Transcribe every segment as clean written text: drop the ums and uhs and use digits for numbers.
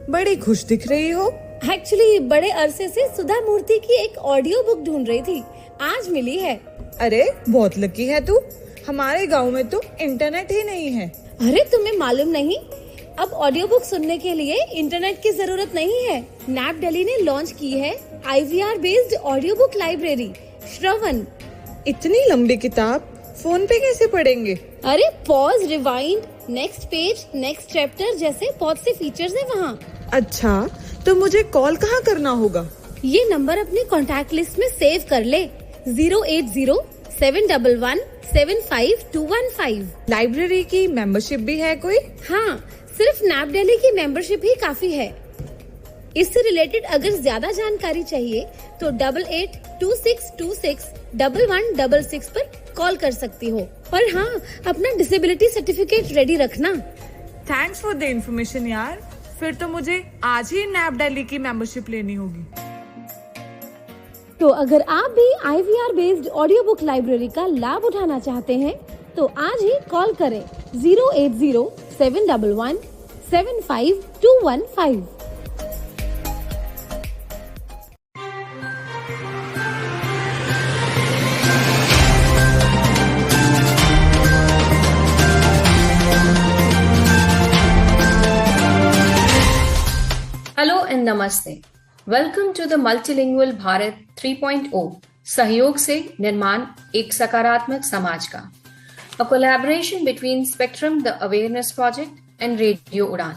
बड़ी खुश दिख रही हो। एक्चुअली बड़े अरसे से सुधा मूर्ति की एक ऑडियो बुक ढूंढ रही थी, आज मिली है। अरे बहुत लकी है तू, हमारे गांव में तो इंटरनेट ही नहीं है। अरे तुम्हें मालूम नहीं, अब ऑडियो बुक सुनने के लिए इंटरनेट की जरूरत नहीं है। नैप दिल्ली ने लॉन्च की है IVR based audio book library Shravan. इतनी लंबी किताब फोन पे कैसे पढ़ेंगे? अरे pause, rewind, next page, next chapter जैसे बहुत से फीचर्स है वहाँ। अच्छा, तो मुझे कॉल कहाँ करना होगा? ये नंबर अपनी कॉन्टैक्ट लिस्ट में सेव कर ले, 080-711-75215। लाइब्रेरी की मेंबरशिप भी है कोई? हाँ, सिर्फ नैप दिल्ली की मेंबरशिप ही काफी है। इससे रिलेटेड अगर ज्यादा जानकारी चाहिए तो 8826261166 पर कॉल कर सकती हो। पर हाँ, अपना डिसेबिलिटी सर्टिफिकेट रेडी रखना। थैंक्स फॉर द इन्फॉर्मेशन यार। फिर तो मुझे आज ही नैप दिल्ली की मेंबरशिप लेनी होगी। तो अगर आप भी IVR based audio book library का लाभ उठाना चाहते हैं तो आज ही कॉल करें 080-711-75215। Hello and Namaste. Welcome to the Multilingual Bharat 3.0 Sahyog से निर्माण एक सकारात्मक समाज का, a collaboration between Spectrum the Awareness Project and Radio Udaan,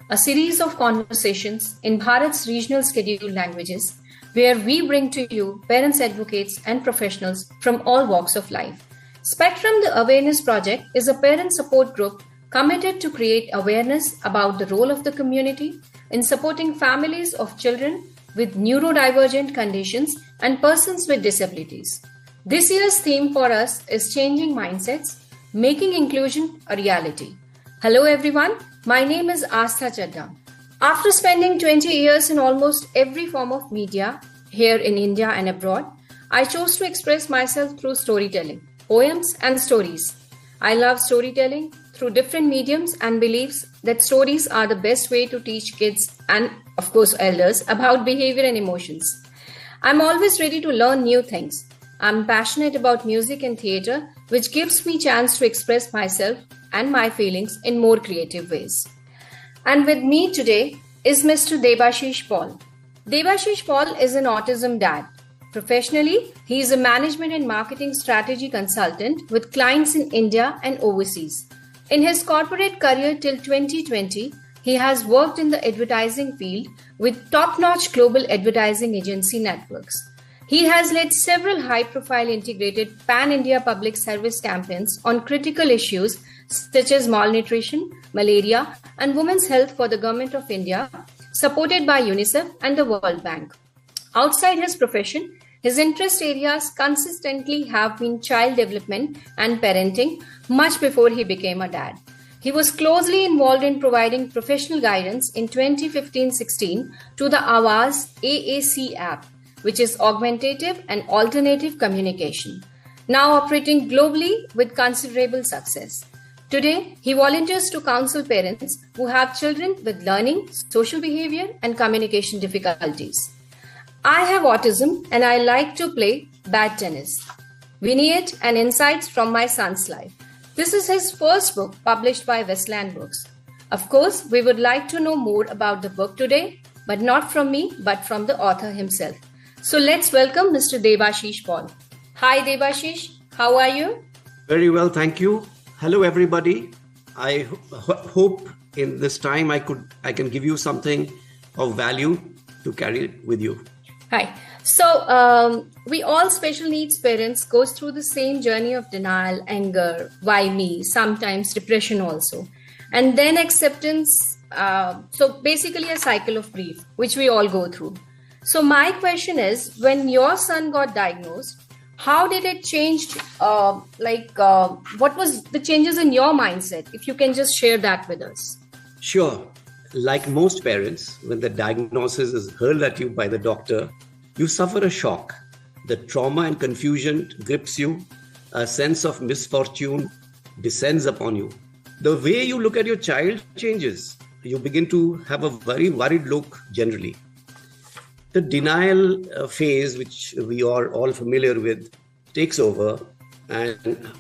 a series of conversations in Bharat's regional scheduled languages where we bring to you parents, advocates and professionals from all walks of life. Spectrum the Awareness Project is a parent support group committed to create awareness about the role of the community in supporting families of children with neurodivergent conditions and persons with disabilities. This year's theme for us is Changing Mindsets, Making Inclusion a Reality. Hello everyone, my name is Astha Chadda. After spending 20 years in almost every form of media here in India and abroad, I chose to express myself through storytelling, poems and stories. I love storytelling through different mediums and believes that stories are the best way to teach kids and of course elders about behavior and emotions. I'm always ready to learn new things. I'm passionate about music and theatre, which gives me chance to express myself and my feelings in more creative ways. And with me today is Mr. Debashish Paul. Debashish Paul is an autism dad. Professionally, he is a management and marketing strategy consultant with clients in India and overseas. In his corporate career till 2020, he has worked in the advertising field with top-notch global advertising agency networks. He has led several high-profile integrated pan-India public service campaigns on critical issues such as malnutrition, malaria, and women's health for the Government of India, supported by UNICEF and the World Bank. Outside his profession, his interest areas consistently have been child development and parenting much before he became a dad. He was closely involved in providing professional guidance in 2015-16 to the Awaaz AAC app, which is augmentative and alternative communication, now operating globally with considerable success. Today, he volunteers to counsel parents who have children with learning, social behavior, and communication difficulties. I have autism and I like to play bad tennis. Vignette and insights from my son's life. This is his first book published by Westland Books. Of course, we would like to know more about the book today, but not from me, but from the author himself. So let's welcome Mr. Debashish Paul. Hi Debashish, how are you? Very well, thank you. Hello everybody. I hope in this time I can give you something of value to carry with you. Hi. So we all special needs parents goes through the same journey of denial, anger, why me, sometimes depression also. And then acceptance. So basically a cycle of grief, which we all go through. So my question is, when your son got diagnosed, how did it change? What was the changes in your mindset? If you can just share that with us. Sure. Like most parents, when the diagnosis is hurled at you by the doctor, you suffer a shock. The trauma and confusion grips you. A sense of misfortune descends upon you. The way you look at your child changes. you begin to have a very worried look generally. The denial phase, which we are all familiar with, takes over, and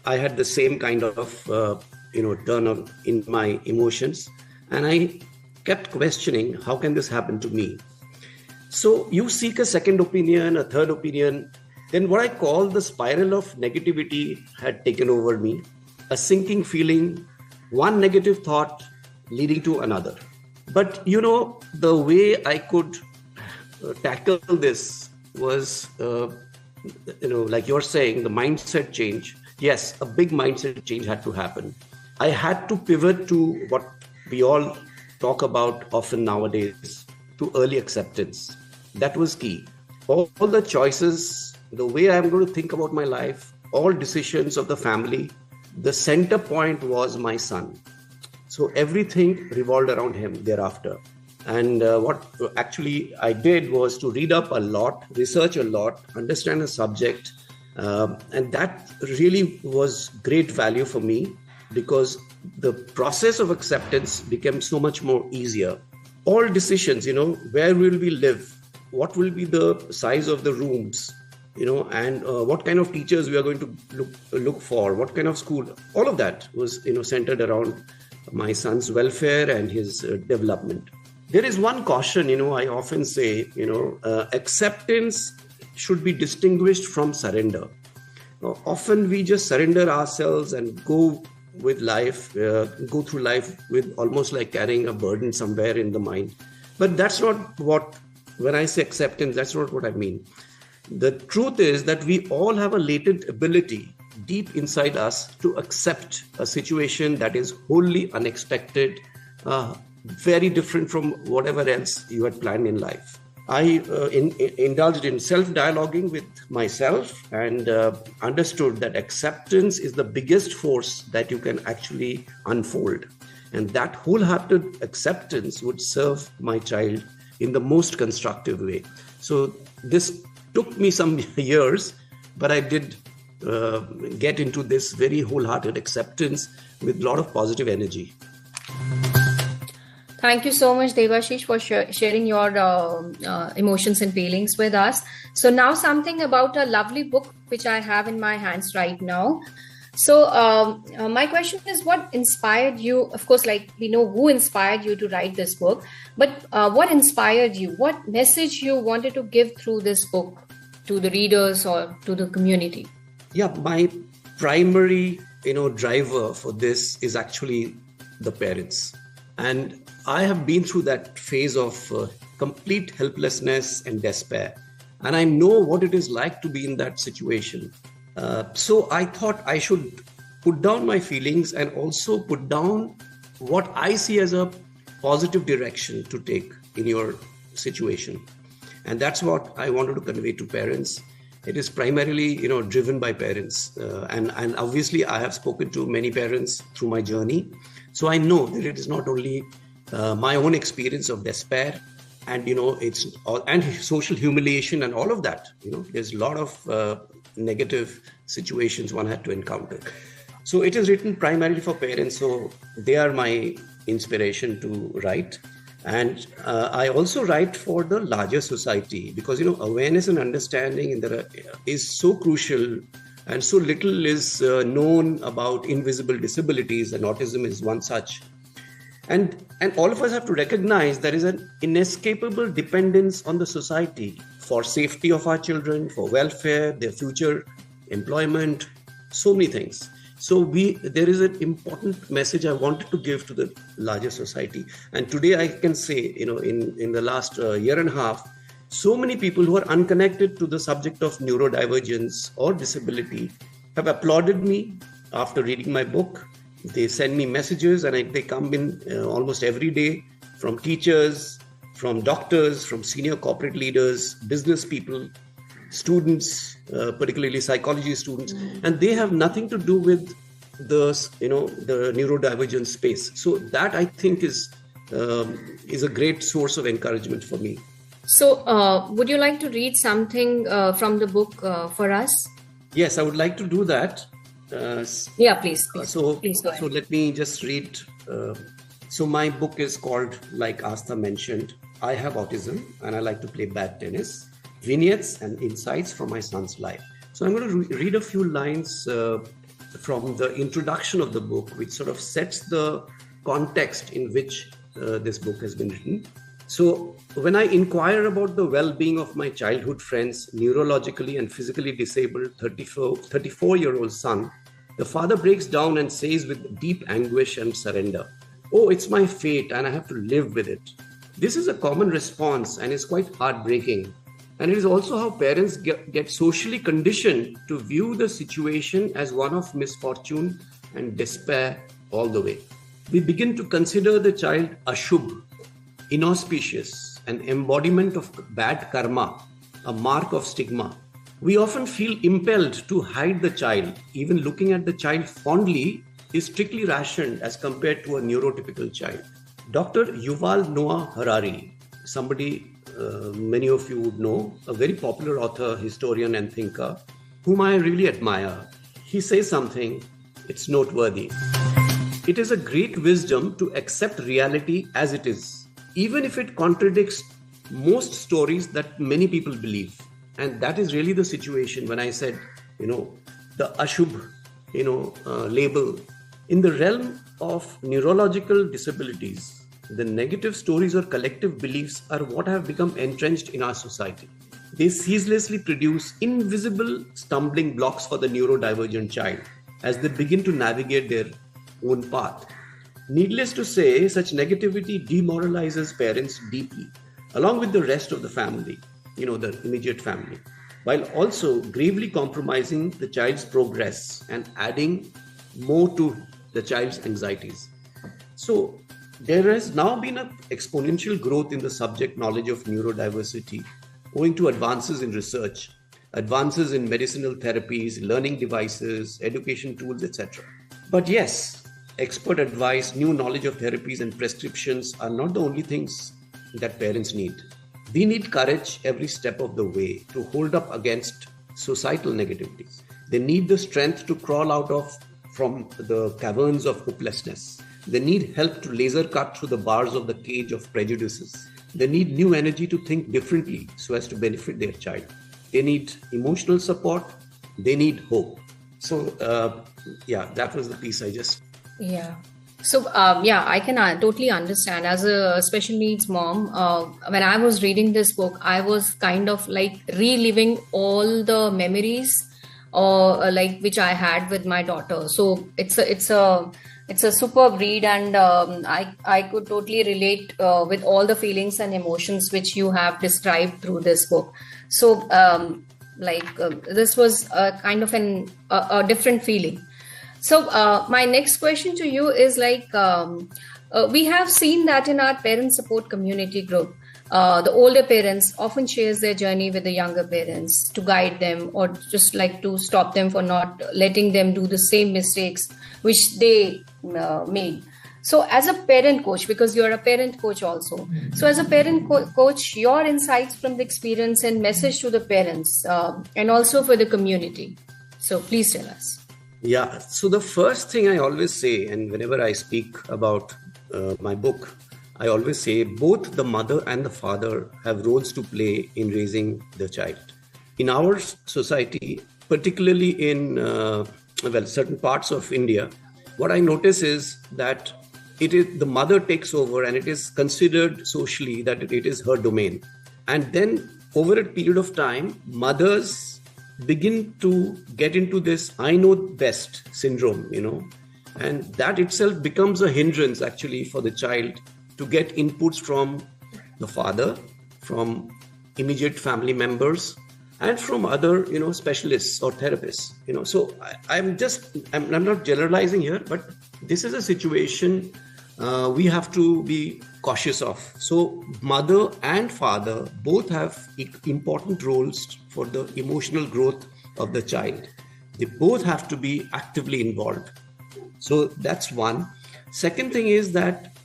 I had the same kind of turn on in my emotions, and I kept questioning, how can this happen to me? So you seek a second opinion, a third opinion. Then what I call the spiral of negativity had taken over me, a sinking feeling, one negative thought leading to another. But the way I could tackle this was, like you're saying, the mindset change. Yes, a big mindset change had to happen. I had to pivot to what we all talk about often nowadays, to early acceptance. That was key. All the choices, the way I'm going to think about my life, all decisions of the family, the center point was my son. So everything revolved around him thereafter. And what actually I did was to read up a lot, research a lot, understand the subject. And that really was great value for me, because the process of acceptance became so much more easier. All decisions, where will we live? What will be the size of the rooms? And what kind of teachers we are going to look for? What kind of school? All of that was, centered around my son's welfare and his development. There is one caution, I often say, acceptance should be distinguished from surrender. Often we just surrender ourselves and go with life, go through life with almost like carrying a burden somewhere in the mind. But that's not when I say acceptance, that's not what I mean. The truth is that we all have a latent ability deep inside us to accept a situation that is wholly unexpected, very different from whatever else you had planned in life. I indulged in self-dialoguing with myself and understood that acceptance is the biggest force that you can actually unfold. And that wholehearted acceptance would serve my child in the most constructive way. So this took me some years, but I did get into this very wholehearted acceptance with a lot of positive energy. Thank you so much, Devashish, for sharing your emotions and feelings with us. So now something about a lovely book which I have in my hands right now. So my question is, what inspired you? Of course, like we know who inspired you to write this book, but what inspired you? What message you wanted to give through this book to the readers or to the community? Yeah, my primary, driver for this is actually the parents. And I have been through that phase of complete helplessness and despair. And I know what it is like to be in that situation. So I thought I should put down my feelings and also put down what I see as a positive direction to take in your situation. And that's what I wanted to convey to parents. It is primarily, driven by parents. And obviously I have spoken to many parents through my journey. So I know that it is not only my own experience of despair and, it's all, and social humiliation and all of that. There's a lot of negative situations one had to encounter. So it is written primarily for parents. So they are my inspiration to write. And I also write for the larger society because, awareness and understanding is so crucial, and so little is known about invisible disabilities, and autism is one such. And all of us have to recognize there is an inescapable dependence on the society for safety of our children, for welfare, their future employment, so many things. So there is an important message I wanted to give to the larger society. And today I can say, in the last year and a half, so many people who are unconnected to the subject of neurodivergence or disability have applauded me after reading my book. They send me messages and they come in almost every day from teachers, from doctors, from senior corporate leaders, business people, students, particularly psychology students, and they have nothing to do with the neurodivergent space. So that I think is a great source of encouragement for me. So would you like to read something from the book for us? Yes, I would like to do that. Yeah, please. So please go ahead. So let me just read So my book is called, like Astha mentioned, I Have Autism and I Like to Play Bad Tennis, Vignettes and Insights from My Son's Life. So I'm going to read a few lines from the introduction of the book, which sort of sets the context in which this book has been written. So when I inquire about the well-being of my childhood friend's neurologically and physically disabled 34-year-old son, the father breaks down and says with deep anguish and surrender, "Oh, it's my fate and I have to live with it." This is a common response and is quite heartbreaking. And it is also how parents get socially conditioned to view the situation as one of misfortune and despair all the way. We begin to consider the child ashubh, inauspicious, an embodiment of bad karma, a mark of stigma. We often feel impelled to hide the child. Even looking at the child fondly is strictly rationed as compared to a neurotypical child. Dr. Yuval Noah Harari, somebody many of you would know, a very popular author, historian and thinker, whom I really admire. He says something, it's noteworthy. It is a great wisdom to accept reality as it is, even if it contradicts most stories that many people believe. And that is really the situation when I said, the Ashubh, label. In the realm of neurological disabilities, the negative stories or collective beliefs are what have become entrenched in our society. They ceaselessly produce invisible stumbling blocks for the neurodivergent child as they begin to navigate their own path. Needless to say, such negativity demoralizes parents deeply, along with the rest of the family, the immediate family, while also gravely compromising the child's progress and adding more to the child's anxieties. So, there has now been an exponential growth in the subject knowledge of neurodiversity owing to advances in research, advances in medicinal therapies, learning devices, education tools, etc. But yes, expert advice, new knowledge of therapies and prescriptions are not the only things that parents need. We need courage every step of the way to hold up against societal negativities. They need the strength to crawl from the caverns of hopelessness. They need help to laser cut through the bars of the cage of prejudices. They need new energy to think differently so as to benefit their child. They need emotional support. They need hope. So, that was the piece I just... Yeah. So, I can totally understand. As a special needs mom, when I was reading this book, I was kind of like reliving all the memories which I had with my daughter. So it's a superb read, and I could totally relate with all the feelings and emotions which you have described through this book. So this was kind of a different feeling. So my next question to you is we have seen that in our parent support community group, the older parents often shares their journey with the younger parents to guide them or just like to stop them for not letting them do the same mistakes which they made. So as a parent coach, because you're a parent coach also, so as a parent coach, your insights from the experience and message to the parents and also for the community. So please tell us. Yeah, so the first thing I always say, and whenever I speak about my book, I always say both the mother and the father have roles to play in raising the child. In our society, particularly in certain parts of India, what I notice is that the mother takes over and it is considered socially that it is her domain. And then over a period of time, mothers begin to get into this I know best syndrome, and that itself becomes a hindrance actually for the child to get inputs from the father, from immediate family members, and from other, specialists or therapists, So I'm not generalizing here, but this is a situation we have to be cautious of. So mother and father both have important roles for the emotional growth of the child. They both have to be actively involved. So that's one. Second thing is that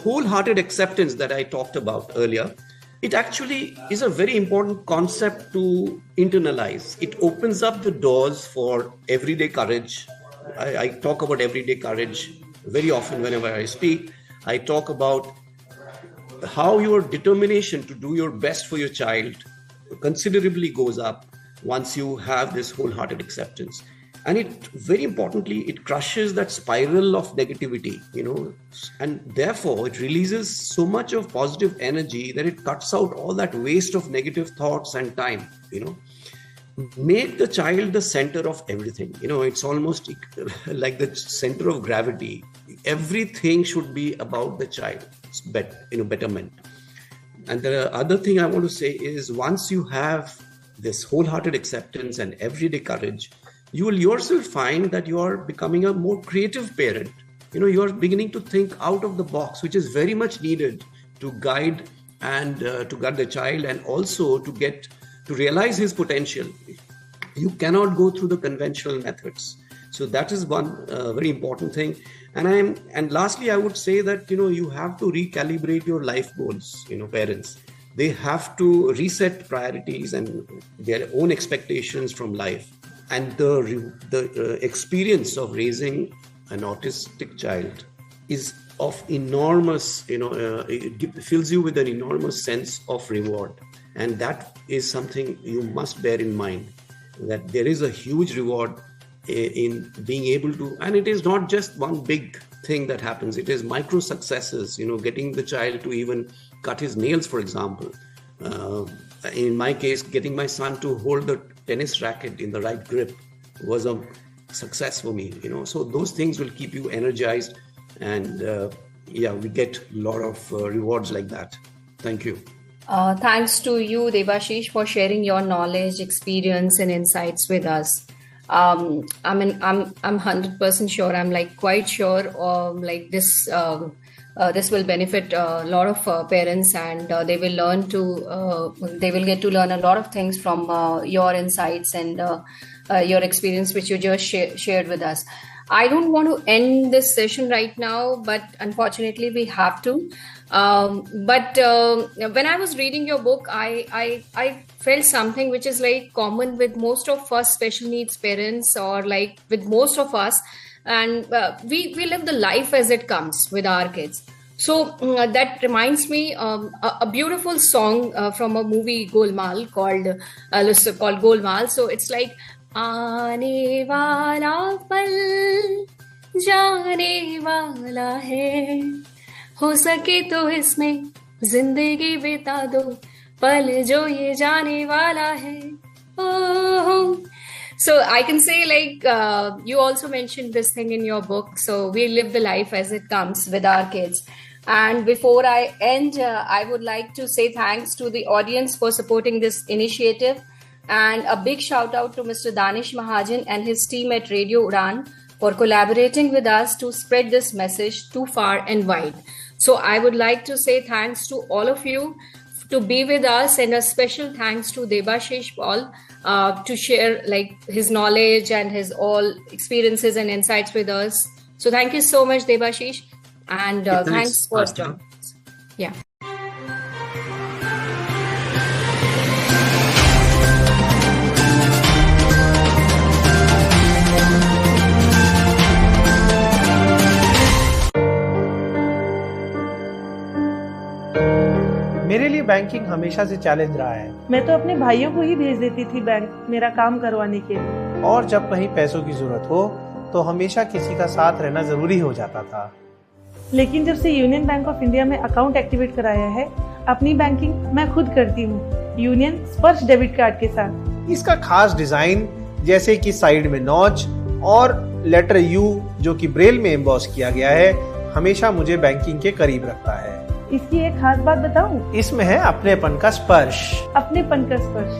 wholehearted acceptance that I talked about earlier, it actually is a very important concept to internalize. It opens up the doors for everyday courage. I talk about everyday courage very often whenever I speak, I talk about how your determination to do your best for your child considerably goes up once you have this wholehearted acceptance. And it, very importantly, it crushes that spiral of negativity, and therefore it releases so much of positive energy that it cuts out all that waste of negative thoughts and time. Make the child the center of everything. It's almost like the center of gravity. Everything should be about the child's betterment. And the other thing I want to say is, once you have this wholehearted acceptance and everyday courage, you will yourself find that you are becoming a more creative parent. You are beginning to think out of the box, which is very much needed to guide the child, and also to realize his potential. You cannot go through the conventional methods. So that is one very important thing. And lastly, I would say that, you have to recalibrate your life goals. Parents, they have to reset priorities and their own expectations from life. And the experience of raising an autistic child is of enormous, it fills you with an enormous sense of reward. And that is something you must bear in mind, that there is a huge reward in being able to, and it is not just one big thing that happens, it is micro successes, getting the child to even cut his nails, for example. In my case, getting my son to hold the tennis racket in the right grip was a success for me, so those things will keep you energized, and we get a lot of rewards like that. Thank you. Thanks to you, Debashish, for sharing your knowledge, experience, and insights with us. I'm 100% sure. I'm quite sure this will benefit a lot of parents, and they will get to learn a lot of things from your insights and your experience, which you just shared with us. I don't want to end this session right now, but unfortunately we have to. But when I was reading your book, I felt something which is common with most of us special needs parents, or with most of us, and we live the life as it comes with our kids. So that reminds me a beautiful song from a movie Golmaal called Golmaal. So it's आने वाला पल जाने वाला है, हो सके तो इसमें जिंदगी बिता दो, पल जो ये जाने वाला है. Oh. So I can say you also mentioned this thing in your book. So we live the life as it comes with our kids. And before I end, I would like to say thanks to the audience for supporting this initiative. And a big shout out to Mr. Danish Mahajan and his team at Radio Udaan for collaborating with us to spread this message too far and wide. So I would like to say thanks to all of you to be with us, and a special thanks to Debashish Paul to share his knowledge and his all experiences and insights with us. So thank you so much, Debashish, and thanks for joining us. Yeah. मेरे लिए banking हमेशा से challenge रहा है. मैं तो अपने भाइयों को ही भेज देती थी बैंक मेरा काम करवाने के लिए. और जब कहीं पैसों की जरूरत हो तो हमेशा किसी का साथ रहना जरूरी हो जाता था. लेकिन जब से यूनियन बैंक ऑफ इंडिया में अकाउंट एक्टिवेट कराया है, अपनी बैंकिंग मैं खुद करती हूँ, यूनियन स्पर्श डेबिट कार्ड के साथ. इसका खास डिजाइन, जैसे कि साइड में नॉच और लेटर यू जो कि ब्रेल में एम्बॉस किया गया है, हमेशा मुझे बैंकिंग के करीब रखता है. इसकी एक खास बात बताऊं? इसमें है अपनेपन का स्पर्श. अपनेपन का स्पर्श.